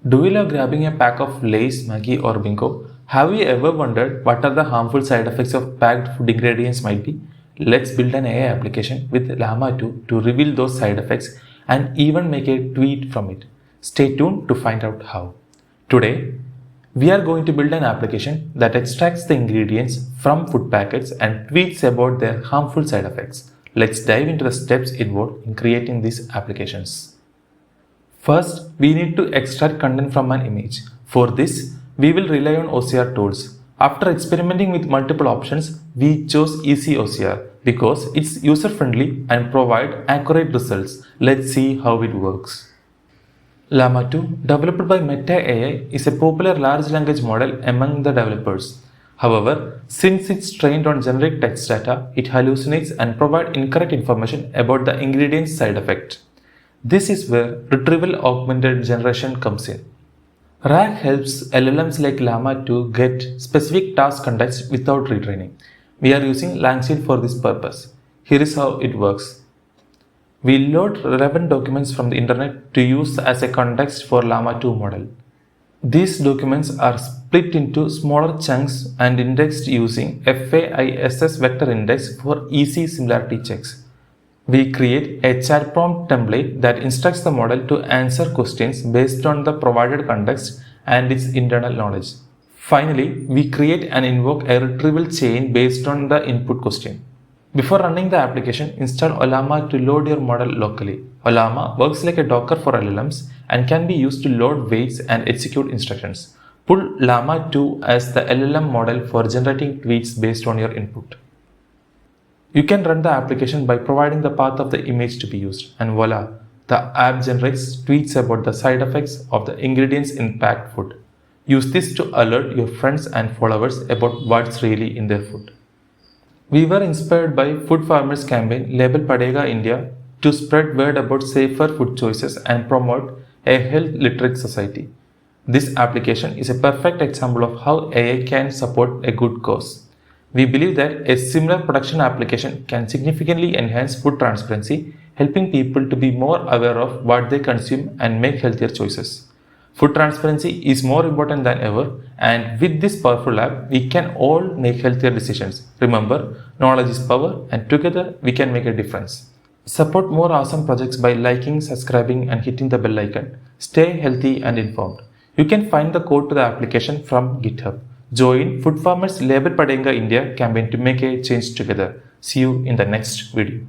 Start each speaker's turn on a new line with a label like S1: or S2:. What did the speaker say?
S1: Do you love grabbing a pack of Lay's, Maggi or Bingo? Have you ever wondered what are the harmful side effects of packed food ingredients might be? Let's build an AI application with Llama2 to reveal those side effects and even make a tweet from it. Stay tuned to find out how. Today, we are going to build an application that extracts the ingredients from food packets and tweets about their harmful side effects. Let's dive into the steps involved in creating these applications. First, we need to extract content from an image. For this, we will rely on OCR tools. After experimenting with multiple options, we chose Easy OCR because it's user-friendly and provide accurate results. Let's see how it works. Llama2, developed by Meta AI, is a popular large language model among the developers. However, since it's trained on generic text data, it hallucinates and provides incorrect information about the ingredient's side effect. This is where Retrieval Augmented generation comes in. RAG helps LLMs like Llama2 get specific task context without retraining. We are using LangChain for this purpose. Here is how it works. We load relevant documents from the internet to use as a context for Llama2 model. These documents are split into smaller chunks and indexed using FAISS vector index for easy similarity checks. We create a chat prompt template that instructs the model to answer questions based on the provided context and its internal knowledge. Finally, we create and invoke a retrieval chain based on the input question. Before running the application, install Llama to load your model locally. Llama works like a Docker for LLMs and can be used to load weights and execute instructions. Pull Llama2 as the LLM model for generating tweets based on your input. You can run the application by providing the path of the image to be used, and voila, the app generates tweets about the side effects of the ingredients in packed food. Use this to alert your friends and followers about what's really in their food. We were inspired by Food Farmers campaign Label Padega India to spread word about safer food choices and promote a health literate society. This application is a perfect example of how AI can support a good cause. We believe that a similar production application can significantly enhance food transparency, helping people to be more aware of what they consume and make healthier choices. Food transparency is more important than ever, and with this powerful app, we can all make healthier decisions. Remember, knowledge is power, and together we can make a difference. Support more awesome projects by liking, subscribing, and hitting the bell icon. Stay healthy and informed. You can find the code to the application from GitHub. Join Food Farmers Label Padega India campaign to make a change together. See you in the next video.